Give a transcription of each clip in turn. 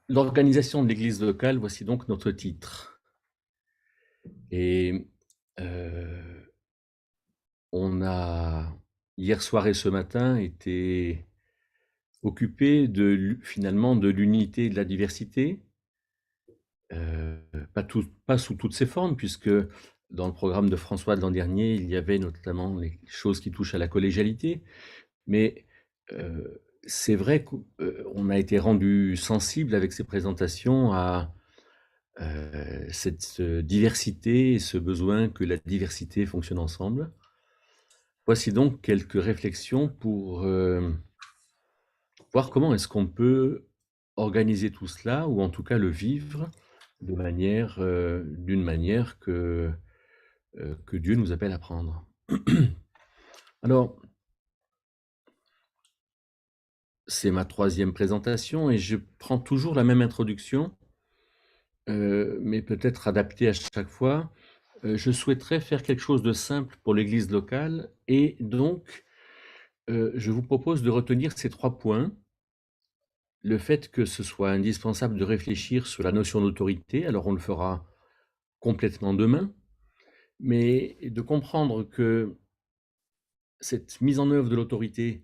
L'organisation de l'Église locale, voici donc notre titre. Et on a, hier soir et ce matin, été occupés finalement de l'unité et de la diversité, heu, pas sous toutes ses formes, puisque dans le programme de François de l'an dernier, il y avait notamment les choses qui touchent à la collégialité. Mais c'est vrai qu'on a été rendu sensible avec ces présentations à cette diversité et ce besoin que la diversité fonctionne ensemble. Voici donc quelques réflexions pour voir comment est-ce qu'on peut organiser tout cela, ou en tout cas le vivre d'une manière que Dieu nous appelle à prendre. Alors, c'est ma troisième présentation et je prends toujours la même introduction, mais peut-être adaptée à chaque fois. Je souhaiterais faire quelque chose de simple pour l'Église locale et donc je vous propose de retenir ces 3 points. Le fait que ce soit indispensable de réfléchir sur la notion d'autorité, alors on le fera complètement demain, mais de comprendre que cette mise en œuvre de l'autorité,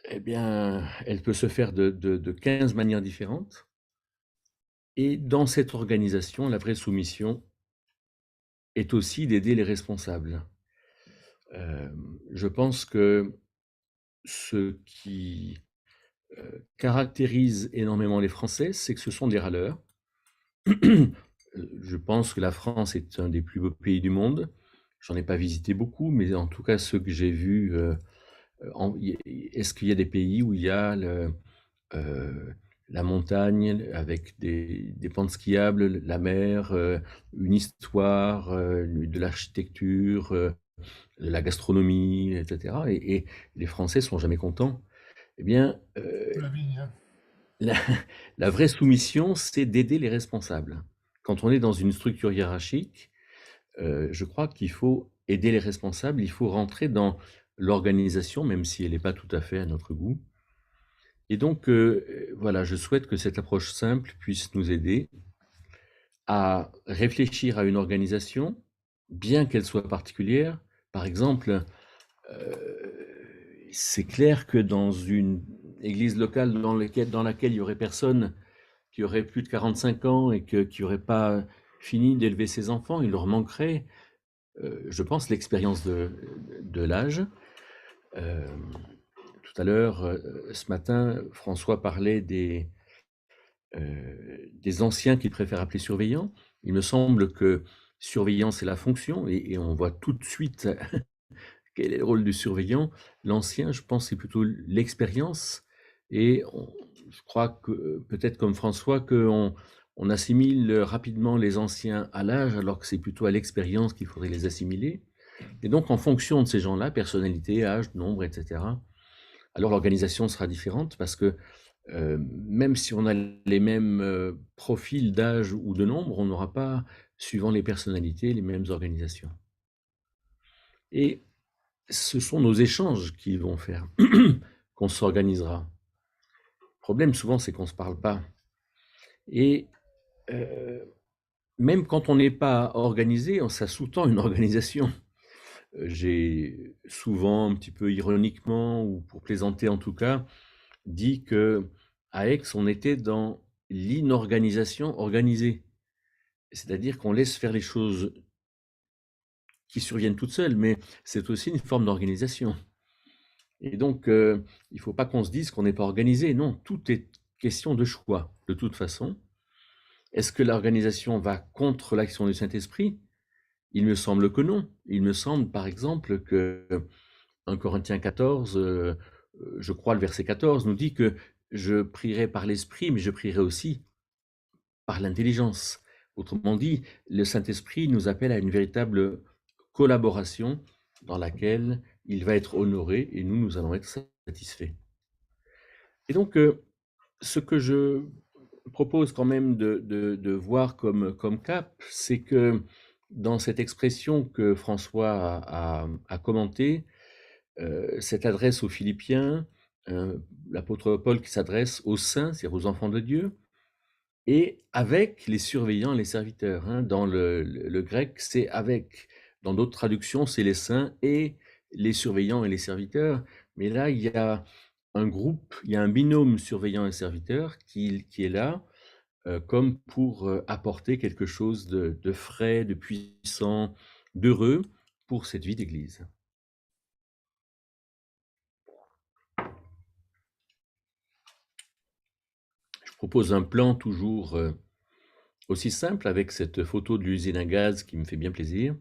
eh bien, elle peut se faire de 15 manières différentes, et dans cette organisation, la vraie soumission est aussi d'aider les responsables. Je pense que ce qui caractérise énormément les Français, c'est que ce sont des râleurs. Je pense que la France est un des plus beaux pays du monde. J'en ai pas visité beaucoup, mais en tout cas ceux que j'ai vus, est-ce qu'il y a des pays où il y a heu, la montagne avec des pentes skiables, la mer, une histoire, de l'architecture, de la gastronomie, et cetera, et les Français sont jamais contents? Eh bien, La vigne. la la vraie soumission, c'est d'aider les responsables. Quand on est dans une structure hiérarchique, je crois qu'il faut aider les responsables, il faut rentrer dans l'organisation, même si elle n'est pas tout à fait à notre goût. Et donc, voilà, je souhaite que cette approche simple puisse nous aider à réfléchir à une organisation, bien qu'elle soit particulière. Par exemple, c'est clair que dans une église locale dans laquelle il y aurait personne qui aurait plus de 45 ans et qui aurait pas fini d'élever ses enfants, il leur manquerait, je pense, l'expérience de l'âge. Hem, Tout à l'heure, ce matin, François parlait des anciens qu'il préfère appeler surveillants. Il me semble que surveillant, c'est la fonction, et on voit tout de suite quel est le rôle du surveillant. L'ancien, je pense, c'est plutôt l'expérience, et je crois que, peut-être comme François, on assimile rapidement les anciens à l'âge, alors que c'est plutôt à l'expérience qu'il faudrait les assimiler. Et donc, en fonction de ces gens-là, personnalité, âge, nombre, etc., alors l'organisation sera différente, parce que même si on a les mêmes profils d'âge ou de nombre, on n'aura pas, suivant les personnalités, les mêmes organisations. Et ce sont nos échanges qui vont faire qu'on s'organisera. Le problème, souvent, c'est qu'on ne se parle pas. Et euh, même quand on n'est pas organisé, ça sous-tend une organisation. J'ai souvent, un petit peu ironiquement, ou pour plaisanter en tout cas, dit que à Aix, on était dans l'inorganisation organisée. C'est-à-dire qu'on laisse faire les choses qui surviennent toutes seules, mais c'est aussi une forme d'organisation. Et donc, il ne faut pas qu'on se dise qu'on n'est pas organisé. Non, tout est question de choix, de toute façon. Est-ce que l'organisation va contre l'action du Saint-Esprit? Il me semble que non. Il me semble, par exemple, que 1 Corinthiens 14, je crois le verset 14, nous dit que je prierai par l'Esprit, mais je prierai aussi par l'intelligence. Autrement dit, le Saint-Esprit nous appelle à une véritable collaboration dans laquelle il va être honoré et nous allons être satisfaits. Et donc, ce que je propose quand même de voir comme cap, c'est que dans cette expression que François a commentée, cette adresse aux Philippiens, l'apôtre Paul qui s'adresse aux saints, c'est-à-dire aux enfants de Dieu, et avec les surveillants et les serviteurs, hein. Dans le grec, c'est avec. Dans d'autres traductions, c'est les saints et les surveillants et les serviteurs. Mais là, il y a un groupe, il y a un binôme surveillant et serviteur qui est là, comme pour apporter quelque chose de frais, de puissant, d'heureux pour cette vie d'église. Je propose un plan toujours aussi simple avec cette photo de l'usine à gaz qui me fait bien plaisir.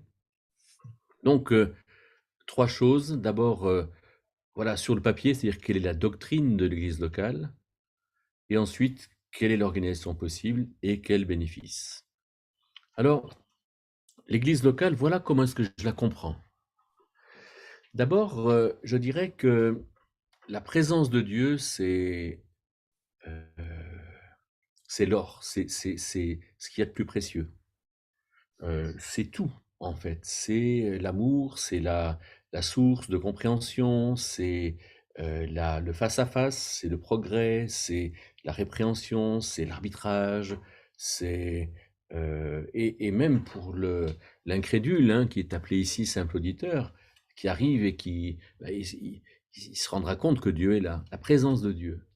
Donc, trois choses. D'abord, voilà, sur le papier, c'est-à-dire quelle est la doctrine de l'église locale, et ensuite, quelle est l'organisation possible et quels bénéfices. Alors, l'église locale, voilà comment est-ce que je la comprends. D'abord, je dirais que la présence de Dieu, heu, c'est l'or, c'est ce qu'il y a de plus précieux. C'est tout, en fait. C'est l'amour, c'est la source de compréhension, c'est, le face à face, c'est le progrès, c'est la répréhension, c'est l'arbitrage, c'est, et même pour l'incrédule, hein, qui est appelé ici simple auditeur, qui arrive et qui, bah, il se rendra compte que Dieu est là, la présence de Dieu.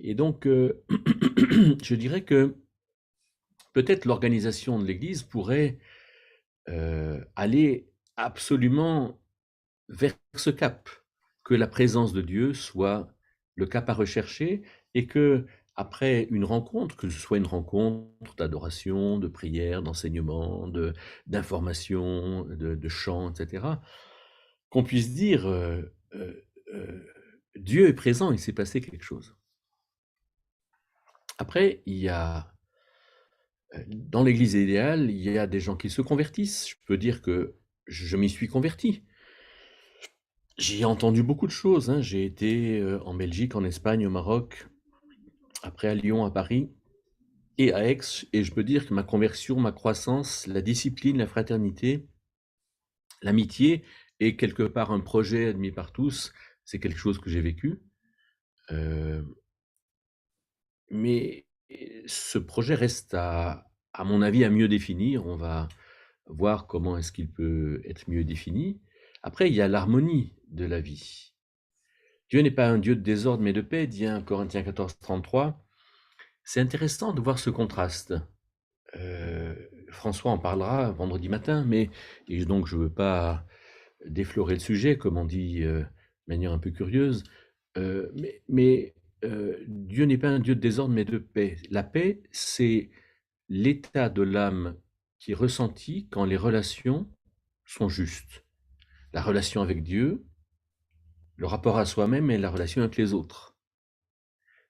Et donc, je dirais que peut-être l'organisation de l'Église pourrait aller absolument vers ce cap, que la présence de Dieu soit le cap à rechercher, et que après une rencontre, que ce soit une rencontre d'adoration, de prière, d'enseignement, d'information, de chant, etc., qu'on puisse dire Dieu est présent, il s'est passé quelque chose. Après, il y a dans l'Église idéale, il y a des gens qui se convertissent. Je peux dire que je m'y suis converti. J'y ai entendu beaucoup de choses, hein. J'ai été, en Belgique, en Espagne, au Maroc, après à Lyon, à Paris et à Aix, et je peux dire que ma conversion, ma croissance, la discipline, la fraternité, l'amitié et quelque part un projet admis par tous, c'est quelque chose que j'ai vécu. Heu, mais ce projet reste à mon avis, à mieux définir. On va voir comment est-ce qu'il peut être mieux défini. Après, il y a l'harmonie de la vie. Dieu n'est pas un Dieu de désordre, mais de paix, dit 1 Corinthiens 14, 33. C'est intéressant de voir ce contraste. François en parlera vendredi matin, mais et donc je ne veux pas déflorer le sujet, comme on dit, de manière un peu curieuse. Dieu n'est pas un Dieu de désordre, mais de paix. La paix, c'est l'état de l'âme qui est ressenti quand les relations sont justes. La relation avec Dieu, le rapport à soi-même et la relation avec les autres.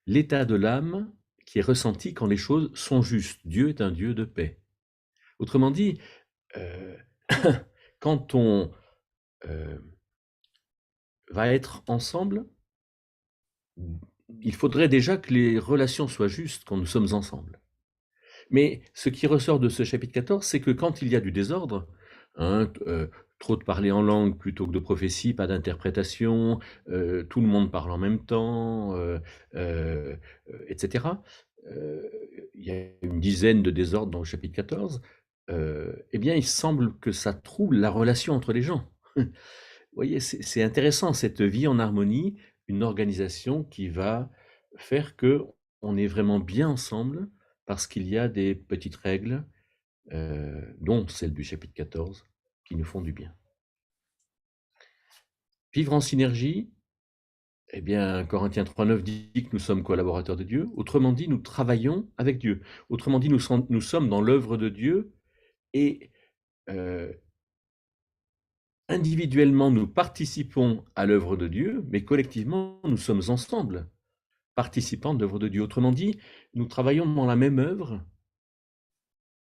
L'état de l'âme qui est ressenti quand les choses sont justes. Dieu est un Dieu de paix. Autrement dit, heu, quand on, heu, va être ensemble, il faudrait déjà que les relations soient justes quand nous sommes ensemble. Mais ce qui ressort de ce chapitre 14, c'est que quand il y a du désordre, hein, trop de parler en langue plutôt que de prophétie, pas d'interprétation, tout le monde parle en même temps, heu, et cetera. Heu, il y a une dizaine de désordres dans le chapitre 14, eh bien, il semble que ça trouble la relation entre les gens. Vous voyez, c'est intéressant cette vie en harmonie, une organisation qui va faire que on est vraiment bien ensemble parce qu'il y a des petites règles, dont celle du chapitre 14, qui nous font du bien. Vivre en synergie, eh bien, Corinthiens 3,9 dit que nous sommes collaborateurs de Dieu. Autrement dit, nous travaillons avec Dieu. Autrement dit, nous sommes dans l'œuvre de Dieu, et heu, individuellement, nous participons à l'œuvre de Dieu, mais collectivement, nous sommes ensemble participants de l'œuvre de Dieu. Autrement dit, nous travaillons dans la même œuvre,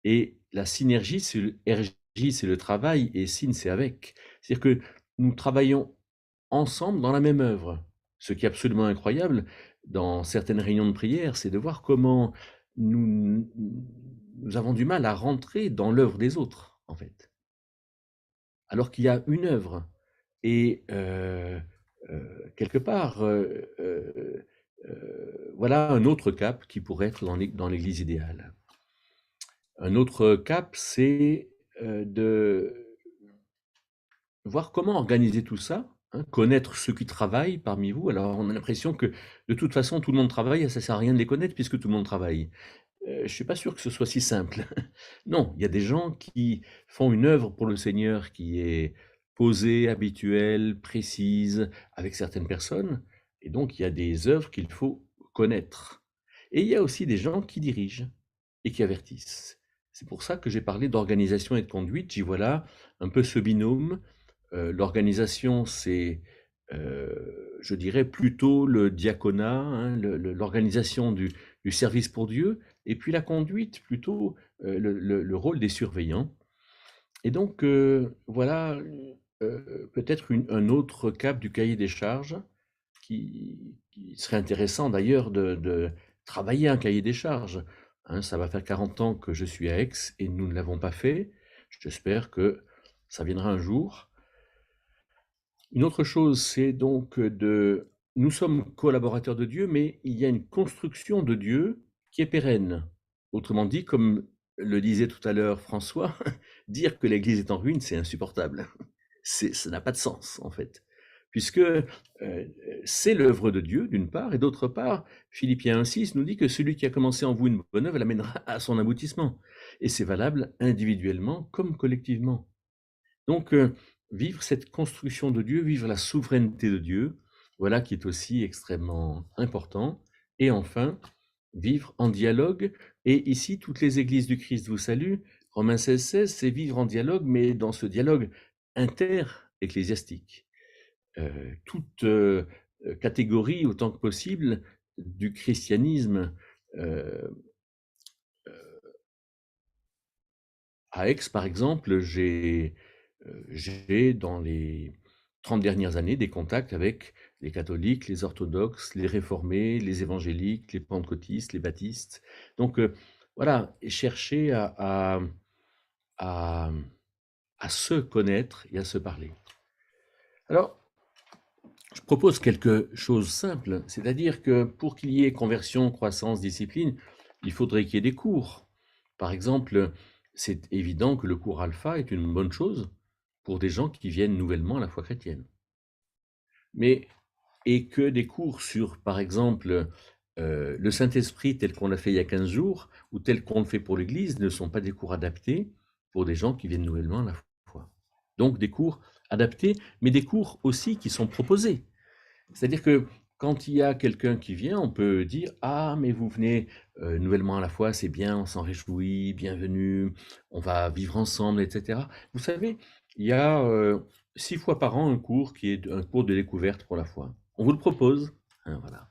et la synergie, c'est le RJ, c'est le travail, et syn, c'est avec. C'est-à-dire que nous travaillons ensemble dans la même œuvre. Ce qui est absolument incroyable dans certaines réunions de prière, c'est de voir comment nous nous avons du mal à rentrer dans l'œuvre des autres, en fait. Alors qu'il y a une œuvre, et quelque part, voilà un autre cap qui pourrait être dans l'Église idéale. Un autre cap, c'est, de voir comment organiser tout ça, hein, connaître ceux qui travaillent parmi vous. Alors on a l'impression que de toute façon tout le monde travaille et ça sert à rien de les connaître puisque tout le monde travaille. Je suis pas sûr que ce soit si simple. Non, il y a des gens qui font une œuvre pour le Seigneur qui est posée, habituelle, précise, avec certaines personnes et donc il y a des œuvres qu'il faut connaître et il y a aussi des gens qui dirigent et qui avertissent. C'est pour ça que j'ai parlé d'organisation et de conduite. J'y vois là un peu ce binôme. L'organisation, c'est, je dirais plutôt le diaconat, hein, l'organisation du service pour Dieu et puis la conduite plutôt, le rôle des surveillants et donc voilà, peut-être un autre cap du cahier des charges qui serait intéressant d'ailleurs de travailler un cahier des charges, hein. Ça va faire 40 ans que je suis à Aix et nous ne l'avons pas fait. J'espère que ça viendra un jour. Une autre chose, c'est donc de nous sommes collaborateurs de Dieu, mais il y a une construction de Dieu qui est pérenne. Autrement dit, comme le disait tout à l'heure François, dire que l'Église est en ruine, c'est insupportable. Ça n'a pas de sens, en fait, puisque c'est l'œuvre de Dieu, d'une part, et d'autre part, Philippiens 1,6 nous dit que celui qui a commencé en vous une bonne œuvre l'amènera à son aboutissement. Et c'est valable individuellement comme collectivement. Donc, vivre cette construction de Dieu, vivre la souveraineté de Dieu, voilà qui est aussi extrêmement important. Et enfin, vivre en dialogue. Et ici, toutes les églises du Christ vous saluent. Romains 16,16, c'est vivre en dialogue, mais dans ce dialogue inter-ecclésiastique. Toute catégorie, autant que possible, du christianisme à Aix, par exemple, j'ai dans les 30 dernières années des contacts avec les catholiques, les orthodoxes, les réformés, les évangéliques, les pentecôtistes, les baptistes. Donc voilà, et chercher à, à se connaître et à se parler. Alors, je propose quelque chose simple, c'est-à-dire que pour qu'il y ait conversion, croissance, discipline, il faudrait qu'il y ait des cours. Par exemple, c'est évident que le cours alpha est une bonne chose pour des gens qui viennent nouvellement à la foi chrétienne. Mais, et que des cours sur, par exemple, le Saint-Esprit tel qu'on l'a fait il y a 15 jours, ou tel qu'on le fait pour l'Église, ne sont pas des cours adaptés pour des gens qui viennent nouvellement à la foi. Donc des cours adaptés, mais des cours aussi qui sont proposés. C'est-à-dire que quand il y a quelqu'un qui vient, on peut dire: «Ah, mais vous venez nouvellement à la foi, c'est bien, on s'en réjouit, bienvenue, on va vivre ensemble», etc. Vous savez, il y a 6 fois par an un cours qui est un cours de découverte pour la foi. On vous le propose, hein, voilà.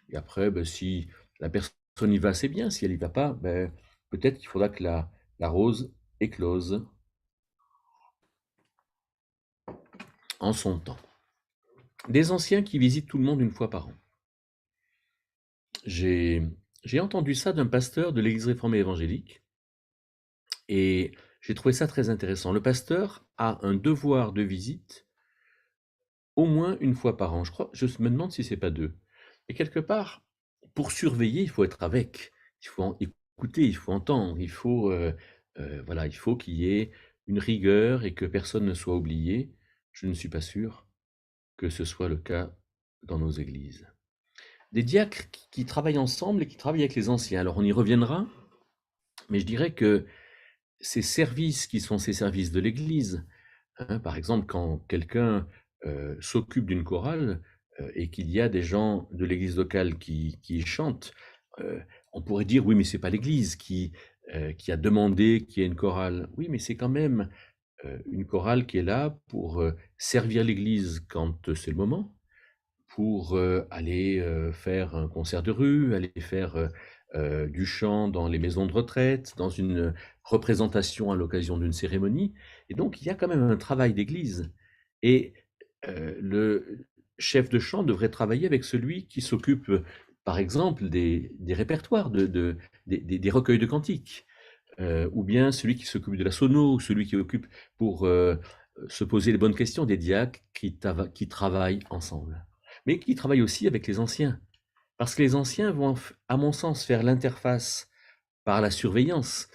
Et après, ben, si la personne y va, c'est bien. Si elle y va pas, ben, peut-être qu'il faudra que la rose éclose en son temps. Des anciens qui visitent tout le monde une fois par an. J'ai entendu ça d'un pasteur de l'Église réformée évangélique et j'ai trouvé ça très intéressant. Le pasteur a un devoir de visite au moins une fois par an. Je me demande si c'est pas 2. Et quelque part, pour surveiller, il faut être avec. Il faut écouter, il faut entendre, voilà, il faut qu'il y ait une rigueur et que personne ne soit oublié. Je ne suis pas sûr que ce soit le cas dans nos églises. Des diacres qui travaillent ensemble et qui travaillent avec les anciens. Alors on y reviendra, mais je dirais que ces services qui sont ces services de l'Église, hein, par exemple quand quelqu'un s'occupe d'une chorale et qu'il y a des gens de l'Église locale qui chantent, euh, on pourrait dire oui mais c'est pas l'Église qui a demandé qu'il y ait une chorale. Oui mais c'est quand même une chorale qui est là pour servir l'Église quand c'est le moment, pour aller faire un concert de rue, aller faire du chant dans les maisons de retraite, dans une représentation à l'occasion d'une cérémonie. Et donc, il y a quand même un travail d'église. Et le chef de chant devrait travailler avec celui qui s'occupe, par exemple, des répertoires, des recueils de cantiques, ou bien celui qui s'occupe de la sono, ou celui qui occupe pour se poser les bonnes questions, des diacres qui travaillent ensemble, mais qui travaillent aussi avec les anciens. Parce que les anciens vont, à mon sens, faire l'interface par la surveillance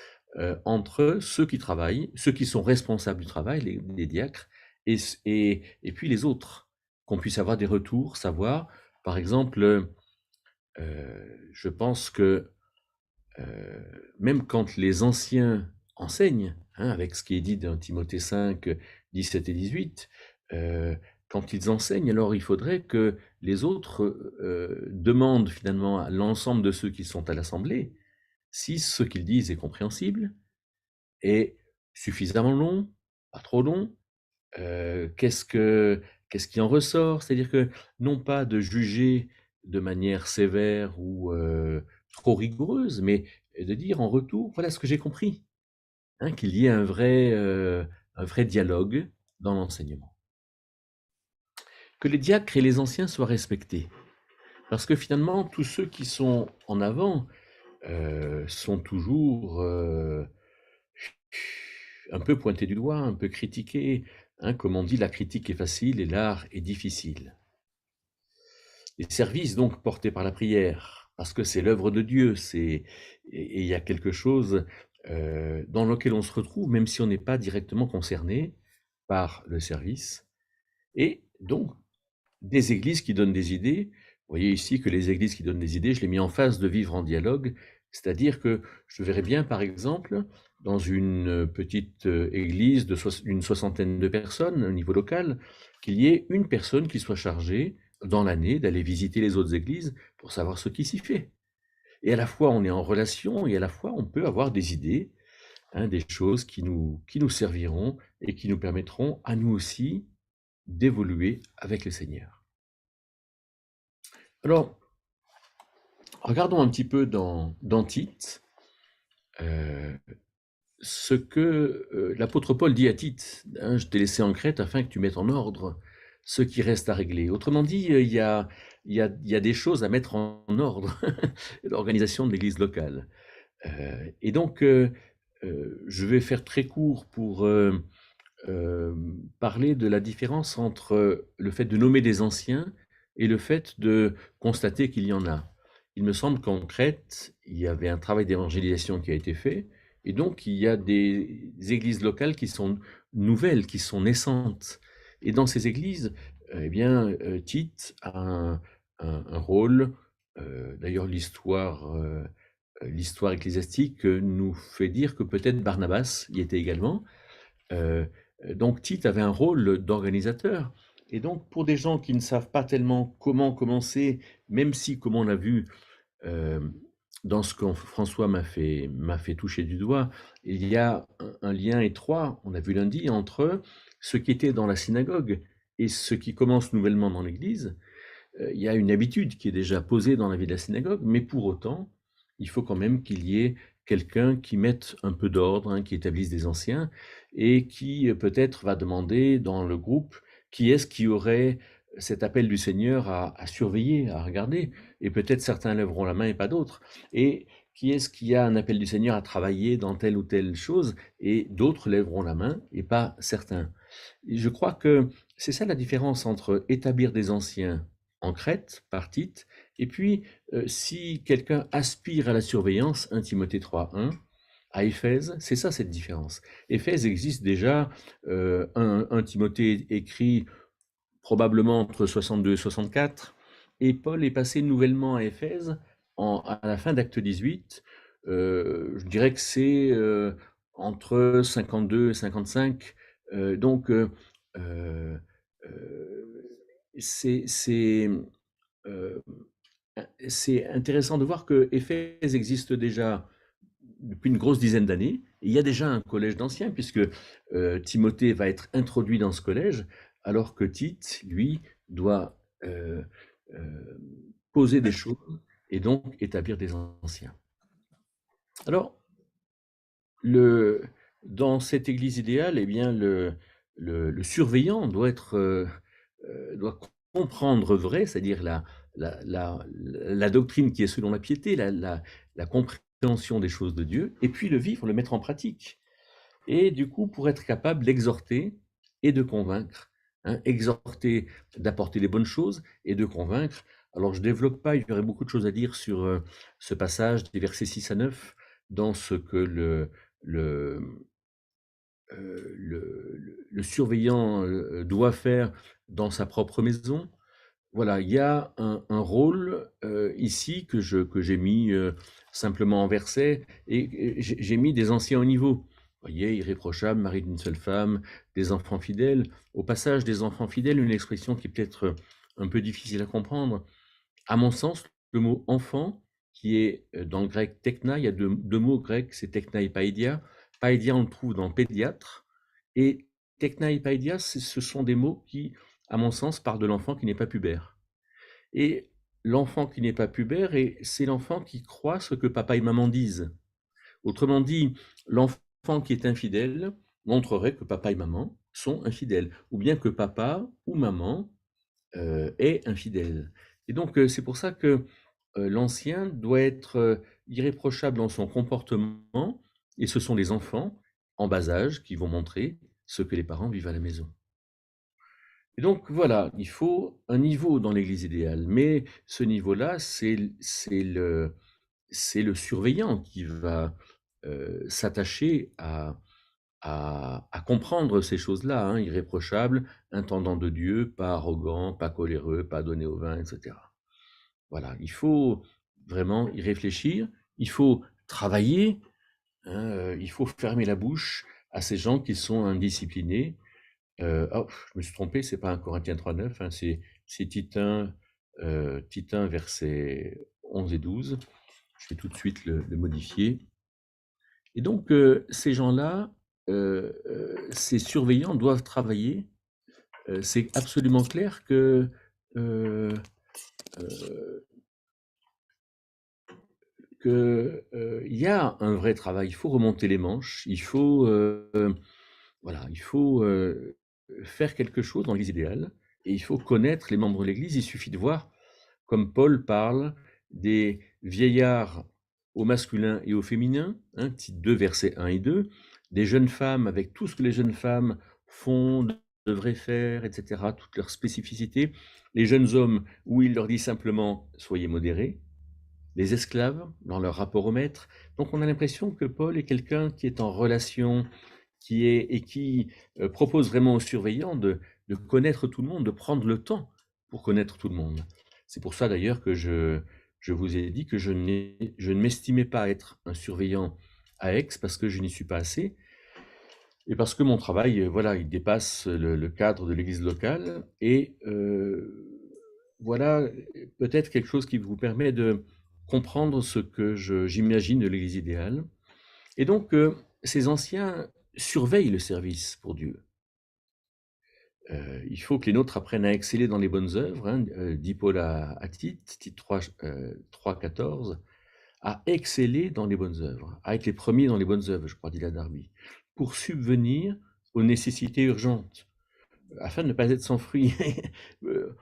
entre ceux qui travaillent, ceux qui sont responsables du travail, les diacres, et puis les autres, qu'on puisse avoir des retours, savoir, par exemple, je pense que même quand les anciens enseignent, hein, avec ce qui est dit dans Timothée 5, 17 et 18, quand ils enseignent, alors il faudrait que les autres demandent finalement à l'ensemble de ceux qui sont à l'assemblée si ce qu'ils disent est compréhensible, est suffisamment long, pas trop long, qu'est-ce qui en ressort? C'est-à-dire que, non pas de juger de manière sévère ou trop rigoureuse, mais de dire en retour: «Voilà ce que j'ai compris», hein, qu'il y ait un vrai dialogue dans l'enseignement. Que les diacres et les anciens soient respectés, parce que finalement tous ceux qui sont en avant, sont toujours, un peu pointés du doigt, un peu critiqués, hein. Comme on dit: «La critique est facile et l'art est difficile». Les services donc portés par la prière, parce que c'est l'œuvre de Dieu, et il y a quelque chose, dans lequel on se retrouve, même si on n'est pas directement concerné par le service, et donc des églises qui donnent des idées. Vous voyez ici que les églises qui donnent des idées, je l'ai mis en face de vivre en dialogue, c'est-à-dire que je verrais bien, par exemple, dans une petite église d'une soixantaine de personnes au niveau local, qu'il y ait une personne qui soit chargée dans l'année d'aller visiter les autres églises pour savoir ce qui s'y fait. Et à la fois on est en relation et à la fois on peut avoir des idées, hein, des choses qui nous serviront et qui nous permettront à nous aussi d'évoluer avec le Seigneur. Alors, regardons un petit peu dans Tite, euh, ce que l'apôtre Paul dit à Tite, hein: je t'ai laissé en Crète afin que tu mettes en ordre ce qui reste à régler. Autrement dit, il y a des choses à mettre en ordre, l'organisation de l'Église locale. Et donc, je vais faire très court pour parler de la différence entre le fait de nommer des anciens et le fait de constater qu'il y en a. Il me semble qu'en Crète, il y avait un travail d'évangélisation qui a été fait, et donc il y a des églises locales qui sont nouvelles, qui sont naissantes. Et dans ces églises, eh bien, Tite a un rôle. D'ailleurs, l'histoire ecclésiastique nous fait dire que peut-être Barnabas y était également. Euh, donc Tite avait un rôle d'organisateur. Et donc pour des gens qui ne savent pas tellement comment commencer, même si, comme on l'a vu euh, dans ce que François m'a fait toucher du doigt, il y a un lien étroit, on a vu lundi, entre ce qui était dans la synagogue et ce qui commence nouvellement dans l'Église. Il y a une habitude qui est déjà posée dans la vie de la synagogue, mais pour autant, il faut quand même qu'il y ait quelqu'un qui mette un peu d'ordre, hein, qui établisse des anciens, et qui peut-être va demander dans le groupe qui est-ce qui aurait cet appel du Seigneur à surveiller, à regarder, et peut-être certains lèveront la main et pas d'autres, et qui est-ce qui a un appel du Seigneur à travailler dans telle ou telle chose, et d'autres lèveront la main et pas certains. Et je crois que c'est ça la différence entre établir des anciens en Crète, par Tite, et puis si quelqu'un aspire à la surveillance, 1 Timothée 3:1, à Éphèse, c'est ça cette différence. Éphèse existe déjà, 1 Timothée écrit probablement entre 62 et 64, et Paul est passé nouvellement à Éphèse à la fin d'Acte 18. Je dirais que c'est entre 52 et 55. Donc, euh, euh, c'est euh, c'est intéressant de voir que Éphèse existe déjà depuis une grosse dizaine d'années. Il y a déjà un collège d'anciens, puisque Timothée va être introduit dans ce collège, alors que Tite, lui, doit euh, poser des choses et donc établir des anciens. Alors, le, dans cette église idéale, eh bien, le surveillant doit comprendre vrai, c'est-à-dire la doctrine qui est selon la piété, la compréhension des choses de Dieu, et puis le vivre, le mettre en pratique. Et du coup, pour être capable d'exhorter et de convaincre, hein, exhorter d'apporter les bonnes choses et de convaincre Alors je développe pas, il y aurait beaucoup de choses à dire sur, ce passage des versets 6 à 9 dans ce que le, le surveillant, doit faire dans sa propre maison. Voilà, il y a un rôle, ici que j'ai mis, simplement en verset et j'ai mis des anciens au niveau. Vous voyez, irréprochable, mari d'une seule femme, des enfants fidèles. Au passage, des enfants fidèles, une expression qui est peut-être, un peu difficile à comprendre. À mon sens, le mot enfant, qui est, dans le grec tekna, il y a deux mots grecs, c'est tekna et païdia. Païdia, on le trouve dans pédiatre et tekna et païdia, ce sont des mots qui, à mon sens, parlent de l'enfant qui n'est pas pubère. Et l'enfant qui n'est pas pubère, c'est l'enfant qui croit ce que papa et maman disent. Autrement dit, l'enfant qui est infidèle montrerait que papa et maman sont infidèles, ou bien que papa ou maman est infidèle. Et donc, c'est pour ça que l'ancien doit être irréprochable dans son comportement, et ce sont les enfants en bas âge qui vont montrer ce que les parents vivent à la maison. Et donc voilà, il faut un niveau dans l'Église idéale, mais ce niveau-là, c'est le surveillant qui va s'attacher à comprendre ces choses-là, hein, irréprochable, intendant de Dieu, pas arrogant, pas coléreux, pas donné au vin, etc. Voilà, il faut vraiment y réfléchir, il faut travailler, hein, il faut fermer la bouche à ces gens qui sont indisciplinés. Oh, je me suis trompé, c'est pas un Corinthiens 3:9, hein, c'est Titin versets 11 et 12. Je vais tout de suite le modifier. Et donc, ces gens-là, ces surveillants doivent travailler. C'est absolument clair que euh, euh, il y a un vrai travail. Il faut remonter les manches. Il faut voilà, il faut faire quelque chose dans l'Église idéale. Et il faut connaître les membres de l'Église. Il suffit de voir, comme Paul parle des vieillards au masculin et au féminin, hein, Tite 2, versets 1 et 2, des jeunes femmes avec tout ce que les jeunes femmes font, devraient faire, etc., toutes leurs spécificités. Les jeunes hommes, où il leur dit simplement soyez modérés. Les esclaves, dans leur rapport au maître. Donc on a l'impression que Paul est quelqu'un qui est en relation, qui propose vraiment aux surveillants de connaître tout le monde, de prendre le temps pour connaître tout le monde. C'est pour ça d'ailleurs que je vous ai dit que je ne m'estimais pas être un surveillant à Aix parce que je n'y suis pas assez et parce que mon travail, voilà, il dépasse le cadre de l'église locale et voilà, peut-être quelque chose qui vous permet de comprendre ce que j'imagine de l'église idéale. Et donc, ces anciens surveillent le service pour Dieu. Il faut que les nôtres apprennent à exceller dans les bonnes œuvres, hein, dit Paul à Tite, Tite 3, 14, à exceller dans les bonnes œuvres, à être les premiers dans les bonnes œuvres, je crois, dit la Darby, pour subvenir aux nécessités urgentes, afin de ne pas être sans fruit.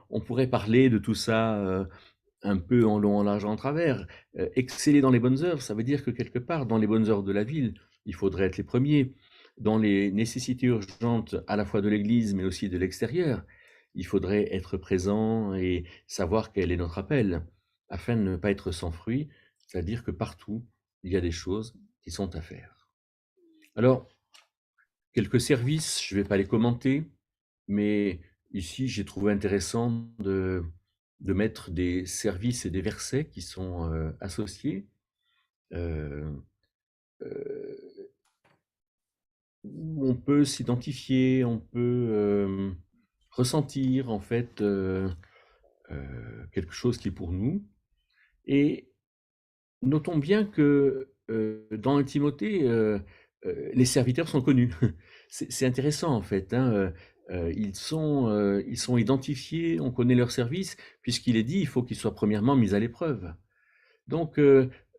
On pourrait parler de tout ça un peu en long, en large, en travers. Exceller dans les bonnes œuvres, ça veut dire que quelque part, dans les bonnes œuvres de la ville, il faudrait être les premiers. Dans les nécessités urgentes, à la fois de l'Église, mais aussi de l'extérieur, il faudrait être présent et savoir quel est notre appel, afin de ne pas être sans fruit, c'est-à-dire que partout, il y a des choses qui sont à faire. Alors, quelques services, je ne vais pas les commenter, mais ici, j'ai trouvé intéressant de mettre des services et des versets qui sont associés, euh, euh, où on peut s'identifier, on peut ressentir en fait quelque chose qui est pour nous. Et notons bien que dans Timothée, les serviteurs sont connus. C'est intéressant en fait, hein, ils sont identifiés, on connaît leur service, puisqu'il est dit, il faut qu'ils soient premièrement mis à l'épreuve. Donc,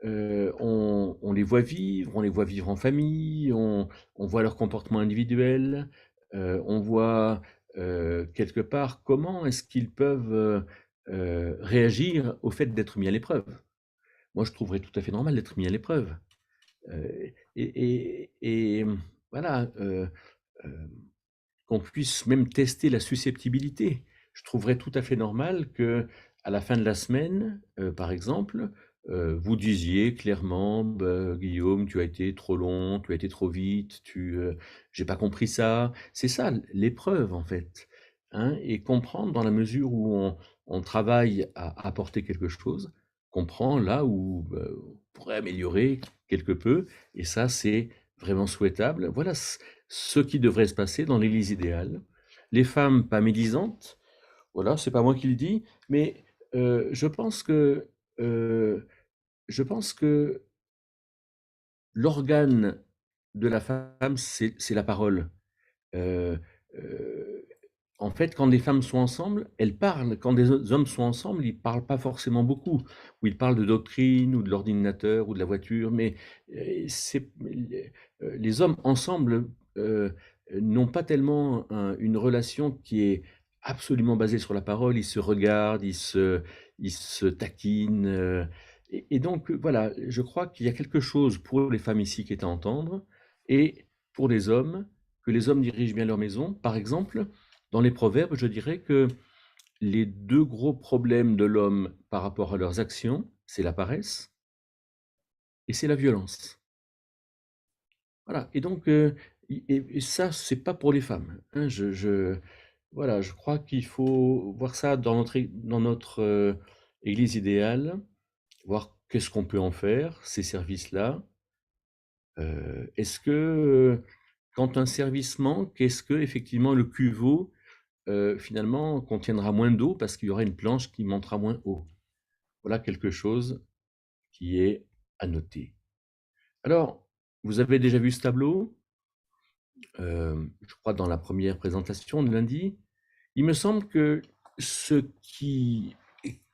on les voit vivre, on les voit vivre en famille, on voit leur comportement individuel, on voit quelque part comment est-ce qu'ils peuvent réagir au fait d'être mis à l'épreuve. Moi, je trouverais tout à fait normal d'être mis à l'épreuve. Et voilà, qu'on puisse même tester la susceptibilité. Je trouverais tout à fait normal que à la fin de la semaine, par exemple, vous disiez clairement: «Bah, Guillaume, tu as été trop long, tu as été trop vite, j'ai pas compris ça». C'est ça l'épreuve, en fait, hein, et comprendre dans la mesure où on travaille à apporter quelque chose, comprend là où, on pourrait améliorer quelque peu, et ça, c'est vraiment souhaitable. Voilà ce qui devrait se passer dans l'Église idéale. Les femmes pas médisantes, voilà, c'est pas moi qui le dis, mais je pense que, heu, je pense que l'organe de la femme, c'est la parole. Heu heu, En fait, quand des femmes sont ensemble, elles parlent. Quand des hommes sont ensemble, ils parlent pas forcément beaucoup. Ou ils parlent de doctrine ou de l'ordinateur ou de la voiture, mais c'est les hommes ensemble, n'ont pas tellement une relation qui est absolument basée sur la parole. Ils se regardent, ils se taquinent, et donc voilà, je crois qu'il y a quelque chose pour les femmes ici qui est à entendre, et pour les hommes, que les hommes dirigent bien leur maison. Par exemple, dans les proverbes, je dirais que les 2 gros problèmes de l'homme par rapport à leurs actions, c'est la paresse et c'est la violence. Voilà, et donc et ça, c'est pas pour les femmes, hein. Voilà, je crois qu'il faut voir ça dans notre église idéale, voir qu'est-ce qu'on peut en faire, ces services-là. Est-ce que, quand un service manque, est-ce que effectivement le cuveau, finalement contiendra moins d'eau parce qu'il y aura une planche qui montera moins haut? Voilà quelque chose qui est à noter. Alors, vous avez déjà vu ce tableau? Je crois dans la première présentation de lundi. Il me semble que ce qui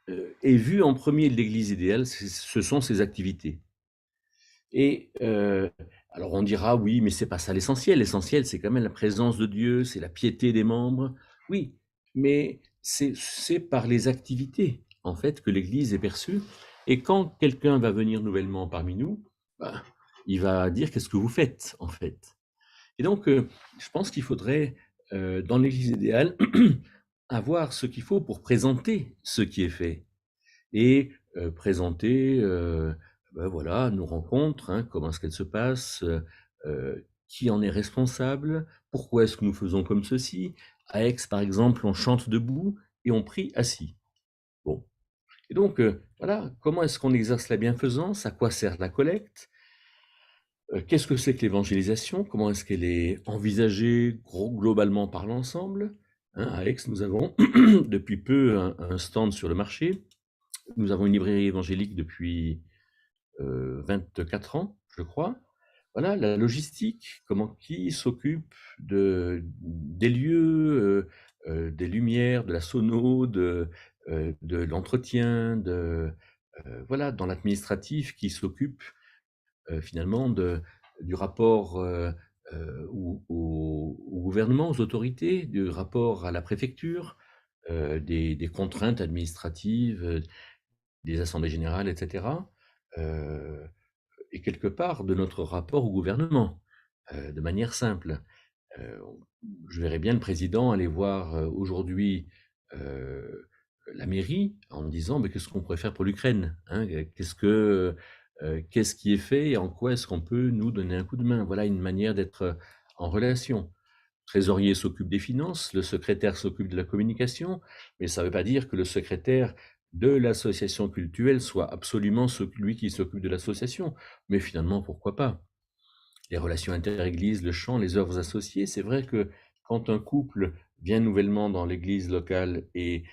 est vu en premier de l'église idéale, ce sont ses activités. Et alors on dira: «Oui, mais c'est pas ça l'essentiel. L'essentiel, c'est quand même la présence de Dieu, c'est la piété des membres». Oui, mais c'est par les activités, en fait, que l'Église est perçue, et quand quelqu'un va venir nouvellement parmi nous, bah, il va dire: «Qu'est-ce que vous faites, en fait?» Et donc je pense qu'il faudrait, dans l'Église idéale, avoir ce qu'il faut pour présenter ce qui est fait. Et présenter, bah, voilà, nos rencontres, hein, comment est-ce qu'elles se passent, qui en est responsable, pourquoi est-ce que nous faisons comme ceci. À Aix, par exemple, on chante debout et on prie assis. Bon, et donc voilà, comment est-ce qu'on exerce la bienfaisance? À quoi sert la collecte? Qu'est-ce que c'est que l'évangélisation? Comment est-ce qu'elle est envisagée globalement par l'ensemble? Hein, à Aix, nous avons depuis peu un stand sur le marché. Nous avons une librairie évangélique depuis 24 ans, je crois. Voilà, la logistique, comment qui s'occupe des lieux, des lumières, de la sono, de l'entretien, voilà, dans l'administratif, qui s'occupe finalement du rapport au gouvernement, aux autorités, du rapport à la préfecture, des contraintes administratives, des assemblées générales, etc. euh, et quelque part de notre rapport au gouvernement, de manière simple. Euh, je verrais bien le président aller voir aujourd'hui euh, la mairie en me disant: mais qu'est-ce qu'on pourrait faire pour l'Ukraine, hein, qu'est-ce qui est fait et en quoi est-ce qu'on peut nous donner un coup de main? Voilà une manière d'être en relation. Le trésorier s'occupe des finances, le secrétaire s'occupe de la communication, mais ça ne veut pas dire que le secrétaire de l'association cultuelle soit absolument celui qui s'occupe de l'association. Mais finalement, pourquoi pas? Les relations inter-églises, le chant, les œuvres associées, c'est vrai que quand un couple vient nouvellement dans l'église locale et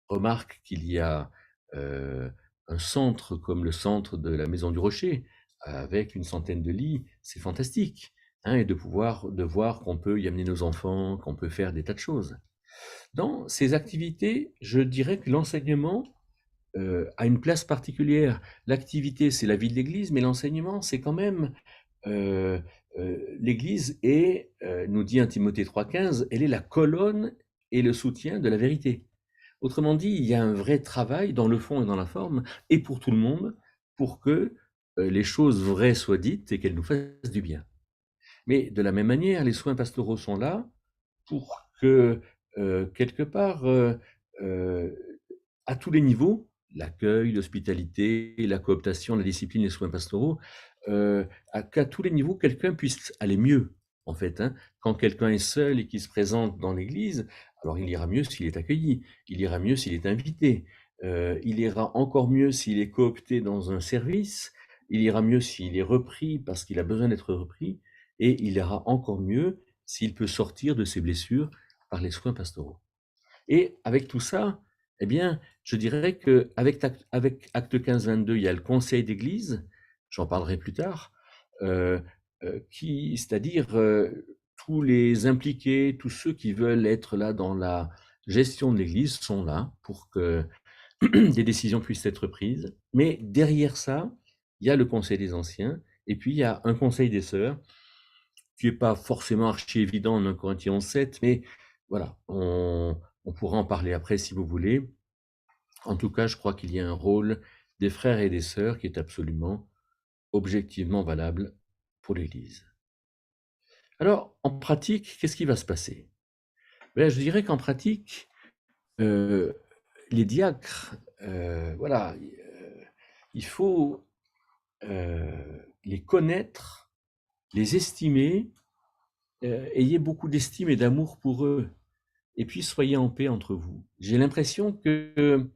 remarque qu'il y a euh, un centre comme le centre de la Maison du Rocher, avec une centaine de lits, c'est fantastique, hein, et de voir qu'on peut y amener nos enfants, qu'on peut faire des tas de choses. Dans ces activités, je dirais que l'enseignement a une place particulière. L'activité, c'est la vie de l'Église, mais l'enseignement, c'est quand même euh, l'Église est, nous dit 1 Timothée 3,15, elle est la colonne et le soutien de la vérité. Autrement dit, il y a un vrai travail dans le fond et dans la forme, et pour tout le monde, pour que les choses vraies soient dites et qu'elles nous fassent du bien. Mais de la même manière, les soins pastoraux sont là pour que, quelque part, euh, à tous les niveaux, l'accueil, l'hospitalité, la cooptation, la discipline, les soins pastoraux, qu'à tous les niveaux, quelqu'un puisse aller mieux, en fait, hein. Quand quelqu'un est seul et qui se présente dans l'église, alors il ira mieux s'il est accueilli, il ira mieux s'il est invité, il ira encore mieux s'il est coopté dans un service, il ira mieux s'il est repris parce qu'il a besoin d'être repris, et il ira encore mieux s'il peut sortir de ses blessures par les soins pastoraux. Et avec tout ça, eh bien, je dirais qu'avec avec Acte 15-22, il y a le conseil d'église, j'en parlerai plus tard, euh, c'est-à-dire tous les impliqués, tous ceux qui veulent être là dans la gestion de l'église sont là pour que des décisions puissent être prises. Mais derrière ça, il y a le conseil des anciens, et puis il y a un conseil des sœurs, qui n'est pas forcément archi évident en 1 Corinthiens 7, mais voilà, on pourra en parler après si vous voulez. En tout cas, je crois qu'il y a un rôle des frères et des sœurs qui est absolument, objectivement valable pour l'Église. Alors, en pratique, qu'est-ce qui va se passer? Ben, je dirais qu'en pratique, euh, les diacres, voilà, il faut les connaître, les estimer, ayez beaucoup d'estime et d'amour pour eux, et puis soyez en paix entre vous. J'ai l'impression que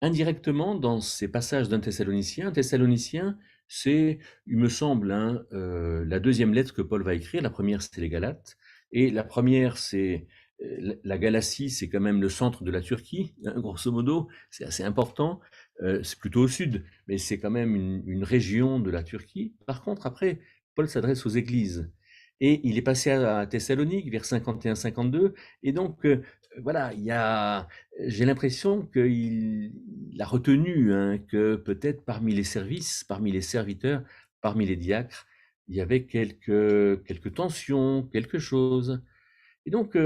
indirectement, dans ces passages un Thessaloniciens, c'est, il me semble, hein, la deuxième lettre que Paul va écrire. La première, c'est les Galates. Et la première, c'est la Galatie, c'est quand même le centre de la Turquie, hein, grosso modo, c'est assez important. C'est plutôt au sud, mais c'est quand même une région de la Turquie. Par contre, après, Paul s'adresse aux églises. Et il est passé à Thessalonique vers 51-52. Et donc, voilà, j'ai l'impression qu'il a retenu, hein, que peut-être parmi les services, parmi les serviteurs, parmi les diacres, il y avait quelques tensions, quelque chose. Et donc,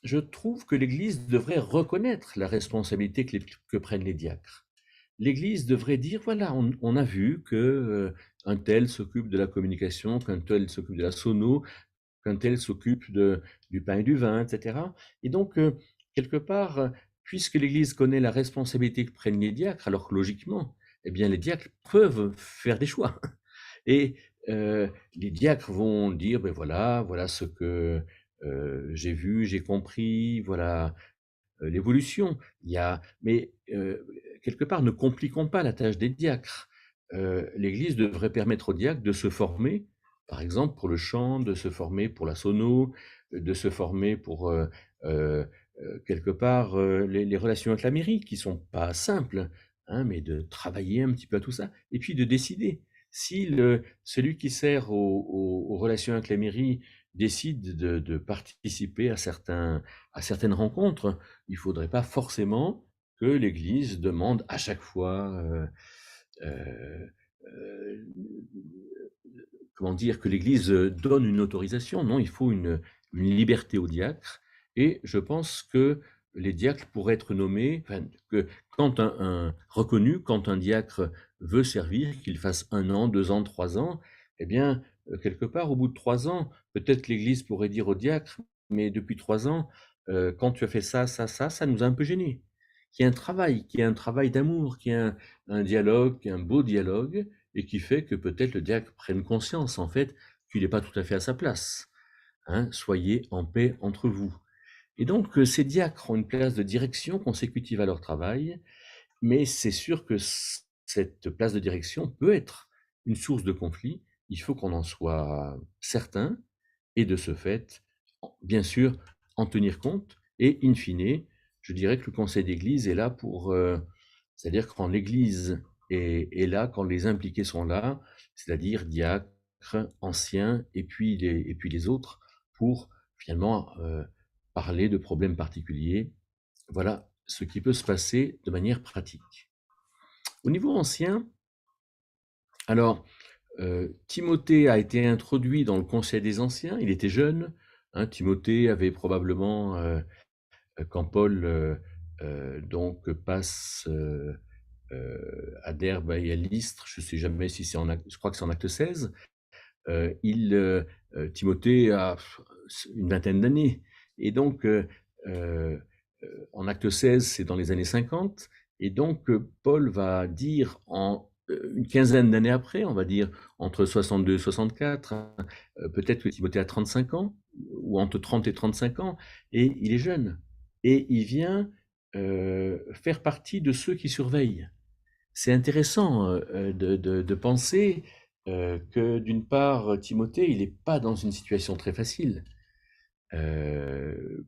je trouve que l'Église devrait reconnaître la responsabilité que prennent les diacres. L'Église devrait dire, voilà, on a vu que un tel s'occupe de la communication, qu'un tel s'occupe de la sono, qu'un tel s'occupe du pain et du vin, etc. Et donc, quelque part, puisque l'Église connaît la responsabilité que prennent les diacres, alors que logiquement, eh bien, les diacres peuvent faire des choix. Et les diacres vont dire, ben voilà, voilà ce que j'ai vu, j'ai compris, voilà l'évolution. Mais quelque part, ne compliquons pas la tâche des diacres. L'Église devrait permettre aux diacres de se former, par exemple pour le chant, de se former pour la sono, de se former pour quelque part les relations avec la mairie, qui sont pas simples, hein, mais de travailler un petit peu à tout ça, et puis de décider. Si celui qui sert aux relations avec la mairie décide de participer à certaines rencontres, il ne faudrait pas forcément que l'Église demande à chaque fois, euh, euh, comment dire, que l'Église donne une autorisation. Non, il faut une liberté aux diacres. Et je pense que les diacres pourraient être nommés, enfin, que quand reconnu, quand un diacre veut servir, qu'il fasse 1 an, 2 ans, 3 ans, eh bien, quelque part, au bout de 3 ans, peut-être l'Église pourrait dire au diacre, mais depuis 3 ans, quand tu as fait ça, ça, ça nous a un peu gênés. Qu'il y ait un travail d'amour, qu'il y ait un dialogue, un beau dialogue, et qui fait que peut-être le diacre prenne conscience, en fait, qu'il n'est pas tout à fait à sa place. Hein. Soyez en paix entre vous. Et donc, ces diacres ont une place de direction consécutive à leur travail, mais c'est sûr que cette place de direction peut être une source de conflit. Il faut qu'on en soit certain, et de ce fait, bien sûr, en tenir compte. Et in fine, je dirais que le conseil d'église est là pour, c'est-à-dire quand l'église est là, quand les impliqués sont là, c'est-à-dire diacres, anciens, et puis les autres, pour finalement parler de problèmes particuliers. Voilà ce qui peut se passer de manière pratique. Au niveau ancien, alors, Timothée a été introduit dans le conseil des anciens, il était jeune, hein, Timothée avait probablement, quand Paul donc passe à Derbe et à Lystre, je ne sais jamais si c'est je crois que c'est en acte 16, Timothée a une vingtaine d'années, et donc En acte 16, c'est dans les années 50, et donc Paul va dire une quinzaine d'années après, on va dire entre 62 et 64, hein, peut-être que Timothée a 35 ans, ou entre 30 et 35 ans, et il est jeune. Et il vient faire partie de ceux qui surveillent. C'est intéressant de penser que d'une part, Timothée, il n'est pas dans une situation très facile.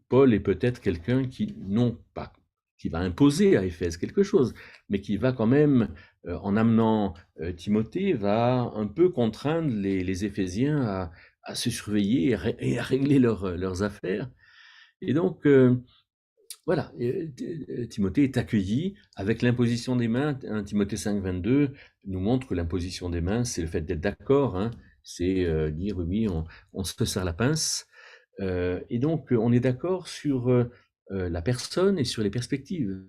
Paul est peut-être quelqu'un qui, non pas qui va imposer à Éphèse quelque chose, mais qui va quand même, en amenant Timothée, va un peu contraindre les Éphésiens à se surveiller et à régler leurs affaires. Et donc, voilà, Timothée est accueilli avec l'imposition des mains. Timothée 5, 22 nous montre que l'imposition des mains, c'est le fait d'être d'accord, hein, c'est dire oui, on se serre la pince. Et donc, on est d'accord sur la personne et sur les perspectives.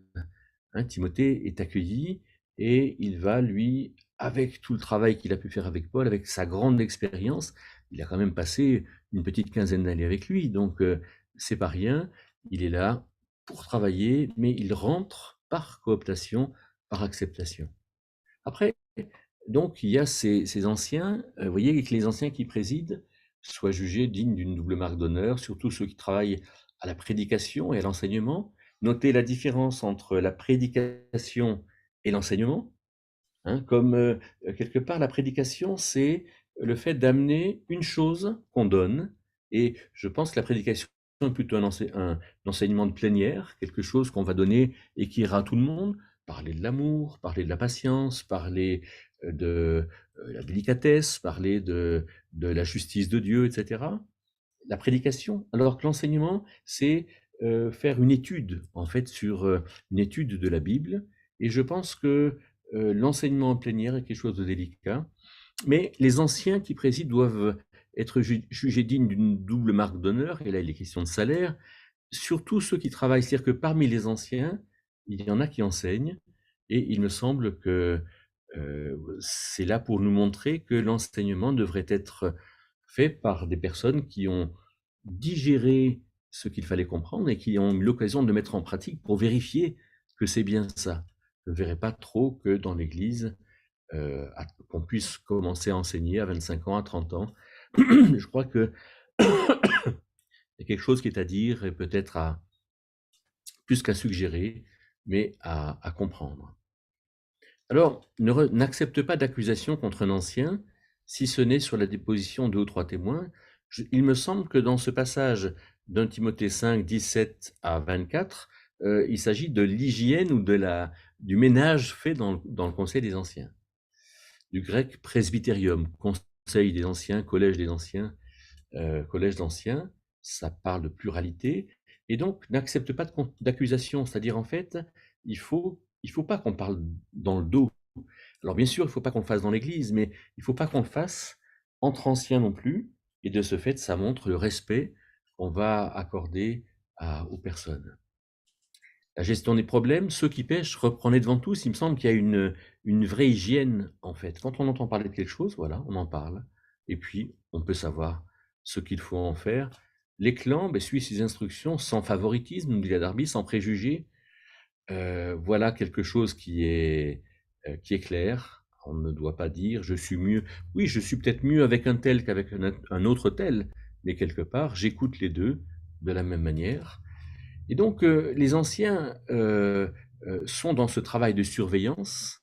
Hein, Timothée est accueilli et il va, lui, avec tout le travail qu'il a pu faire avec Paul, avec sa grande expérience, il a quand même passé une petite quinzaine d'années avec lui, donc c'est pas rien. Il est là pour travailler, mais il rentre par cooptation, par acceptation. Après, donc, il y a ces anciens, vous voyez que les anciens qui président soient jugés dignes d'une double marque d'honneur, surtout ceux qui travaillent à la prédication et à l'enseignement. Notez la différence entre la prédication et l'enseignement. Hein, comme quelque part, la prédication, c'est le fait d'amener une chose qu'on donne. Et je pense que la prédication est plutôt un enseignement de plénière, quelque chose qu'on va donner et qui ira à tout le monde. Parler de l'amour, parler de la patience, parler de la délicatesse, parler de la justice de Dieu, etc. La prédication, alors que l'enseignement, c'est faire une étude, en fait, sur une étude de la Bible. Et je pense que l'enseignement en plénière est quelque chose de délicat. Mais les anciens qui président doivent être jugés dignes d'une double marque d'honneur, et là il est question de salaire, surtout ceux qui travaillent. C'est-à-dire que parmi les anciens, il y en a qui enseignent, et il me semble que c'est là pour nous montrer que l'enseignement devrait être fait par des personnes qui ont digéré ce qu'il fallait comprendre et qui ont eu l'occasion de le mettre en pratique pour vérifier que c'est bien ça. Je ne verrais pas trop que dans l'Église, qu'on puisse commencer à enseigner à 25 ans, à 30 ans. Je crois qu'il y a quelque chose qui est à dire et peut-être plus qu'à suggérer, mais à comprendre. Alors, n'accepte pas d'accusation contre un ancien, si ce n'est sur la déposition de 2 ou 3 témoins. Il me semble que dans ce passage d'un Timothée 5, 17 à 24, il s'agit de l'hygiène ou du ménage fait dans le conseil des anciens. Du grec presbyterium, conseil des anciens, collège des anciens, collège d'anciens, ça parle de pluralité. Et donc, n'accepte pas d'accusation, c'est-à-dire en fait, il faut pas qu'on parle dans le dos. Alors bien sûr, il ne faut pas qu'on le fasse dans l'église, mais il ne faut pas qu'on le fasse entre anciens non plus, et de ce fait, ça montre le respect qu'on va accorder aux personnes. La gestion des problèmes, ceux qui pêchent, reprenez devant tous, il me semble qu'il y a une vraie hygiène, en fait. Quand on entend parler de quelque chose, voilà, on en parle, et puis on peut savoir ce qu'il faut en faire. Les clans, suivent ces instructions sans favoritisme, nous dit la Darby, sans préjugés. Voilà quelque chose qui est clair. On ne doit pas dire je suis mieux. Oui, je suis peut-être mieux avec un tel qu'avec un autre tel, mais quelque part, j'écoute les deux de la même manière. Et donc, les anciens sont dans ce travail de surveillance,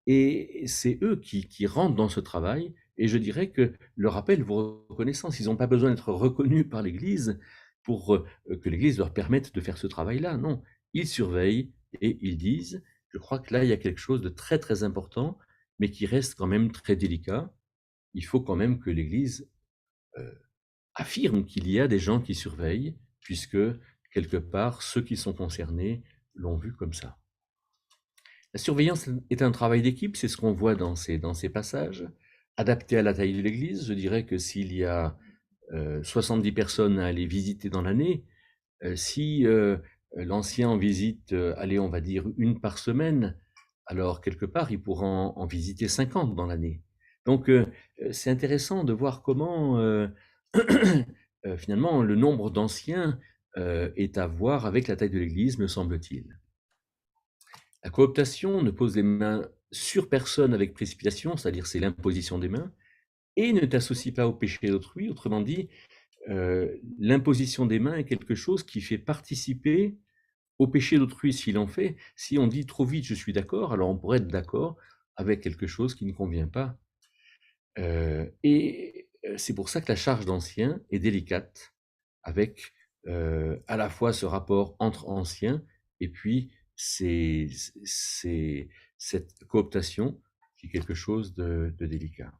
et c'est eux qui rentrent dans ce travail. Et je dirais que leur appel vos reconnaissance. Ils n'ont pas besoin d'être reconnus par l'Église pour que l'Église leur permette de faire ce travail-là. Non, ils surveillent et ils disent, je crois que là, il y a quelque chose de très, très important, mais qui reste quand même très délicat. Il faut quand même que l'Église affirme qu'il y a des gens qui surveillent, puisque, quelque part, ceux qui sont concernés l'ont vu comme ça. La surveillance est un travail d'équipe, c'est ce qu'on voit dans ces passages. Adapté à la taille de l'Église, je dirais que s'il y a 70 personnes à aller visiter dans l'année, si l'ancien en visite, allez, on va dire une par semaine, alors quelque part, il pourra en visiter 50 dans l'année. Donc, c'est intéressant de voir comment, finalement, le nombre d'anciens est à voir avec la taille de l'Église, me semble-t-il. La cooptation ne pose les mains sur personne avec précipitation, c'est-à-dire c'est l'imposition des mains, et ne t'associe pas au péché d'autrui. Autrement dit, l'imposition des mains est quelque chose qui fait participer au péché d'autrui s'il en fait. Si on dit trop vite je suis d'accord, alors on pourrait être d'accord avec quelque chose qui ne convient pas. C'est pour ça que la charge d'ancien est délicate, avec à la fois ce rapport entre anciens et puis cette cooptation qui est quelque chose de délicat.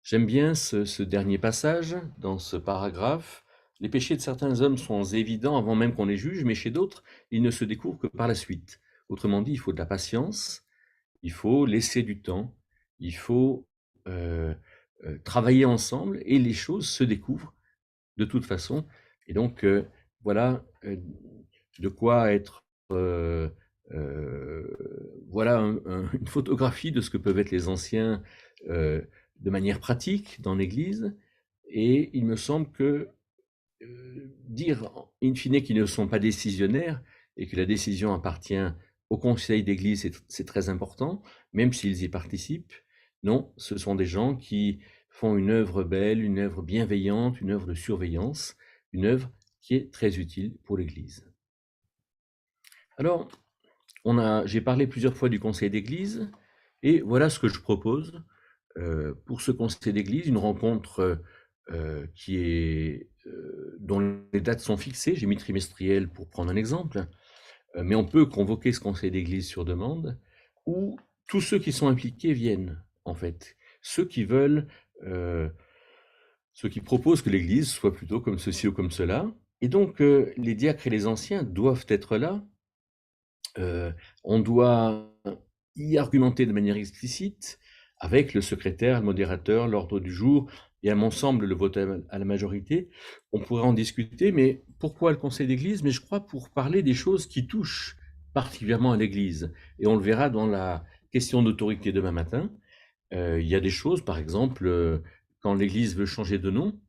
J'aime bien ce dernier passage dans ce paragraphe. Les péchés de certains hommes sont évidents avant même qu'on les juge, mais chez d'autres, ils ne se découvrent que par la suite. Autrement dit, il faut de la patience, il faut laisser du temps, il faut euh, travailler ensemble et les choses se découvrent de toute façon. Et donc, voilà de quoi être, voilà une photographie de ce que peuvent être les anciens de manière pratique dans l'Église. Et il me semble que dire in fine qu'ils ne sont pas décisionnaires et que la décision appartient au conseil d'église, c'est très important, même s'ils y participent. Non, ce sont des gens qui font une œuvre belle, une œuvre bienveillante, une œuvre de surveillance, une œuvre qui est très utile pour l'Église. Alors, j'ai parlé plusieurs fois du conseil d'église, et voilà ce que je propose pour ce conseil d'église, une rencontre dont les dates sont fixées. J'ai mis trimestriel pour prendre un exemple, mais on peut convoquer ce conseil d'église sur demande, où tous ceux qui sont impliqués viennent, en fait. Ceux qui veulent, ceux qui proposent que l'église soit plutôt comme ceci ou comme cela. Et donc, les diacres et les anciens doivent être là. On doit y argumenter de manière explicite avec le secrétaire, le modérateur, l'ordre du jour et à mon semble le vote à la majorité. On pourrait en discuter, mais pourquoi le conseil d'église? Mais je crois pour parler des choses qui touchent particulièrement à l'église. Et on le verra dans la question d'autorité demain matin. Il y a des choses, par exemple, quand l'église veut changer de nom,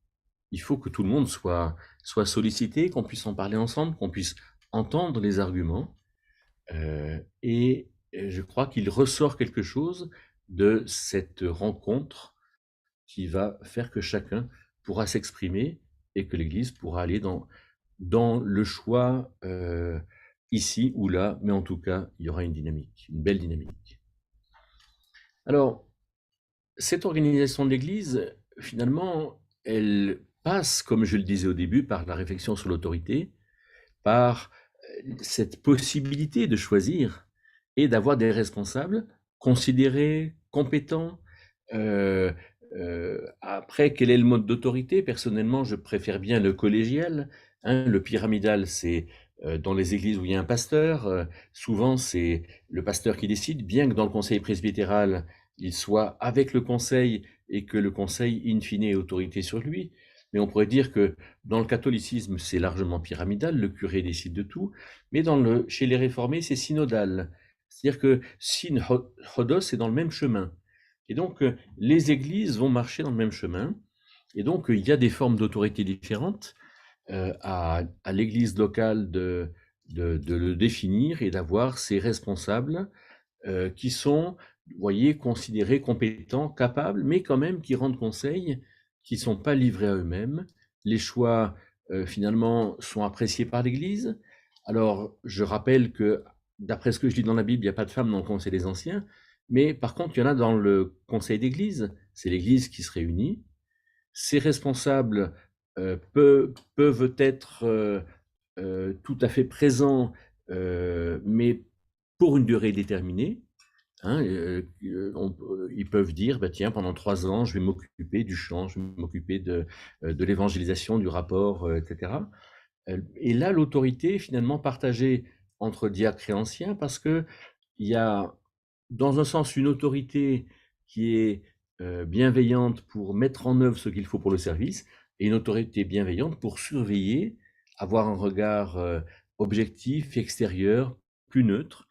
il faut que tout le monde soit sollicité, qu'on puisse en parler ensemble, qu'on puisse entendre les arguments. Et je crois qu'il ressort quelque chose de cette rencontre qui va faire que chacun pourra s'exprimer et que l'Église pourra aller dans le choix ici ou là, mais en tout cas, il y aura une dynamique, une belle dynamique. Alors, cette organisation de l'Église, finalement, elle passe, comme je le disais au début, par la réflexion sur l'autorité, par cette possibilité de choisir et d'avoir des responsables considérés, compétents. Après, quel est le mode d'autorité? Personnellement, je préfère bien le collégial. Le pyramidal, c'est dans les églises où il y a un pasteur. Souvent, c'est le pasteur qui décide, bien que dans le conseil presbytéral, il soit avec le conseil et que le conseil, in fine, ait autorité sur lui. Mais on pourrait dire que dans le catholicisme, c'est largement pyramidal, le curé décide de tout, mais chez les réformés, c'est synodal. C'est-à-dire que Hodos est dans le même chemin. Et donc, les églises vont marcher dans le même chemin. Et donc, il y a des formes d'autorité différentes à l'église locale de le définir et d'avoir ses responsables qui sont, vous voyez, considérés compétents, capables, mais quand même qui rendent conseil, qui ne sont pas livrés à eux-mêmes. Les choix, finalement, sont appréciés par l'Église. Alors, je rappelle que, d'après ce que je lis dans la Bible, il n'y a pas de femmes dans le Conseil des Anciens, mais par contre, il y en a dans le Conseil d'Église. C'est l'Église qui se réunit. Ces responsables peuvent être tout à fait présents, mais pour une durée déterminée. Hein, ils peuvent dire, bah, tiens, pendant 3 ans, je vais m'occuper du chant, je vais m'occuper de l'évangélisation, du rapport, etc. Et là, l'autorité est finalement partagée entre diacres et anciens parce qu'il y a, dans un sens, une autorité qui est bienveillante pour mettre en œuvre ce qu'il faut pour le service et une autorité bienveillante pour surveiller, avoir un regard objectif, extérieur, plus neutre,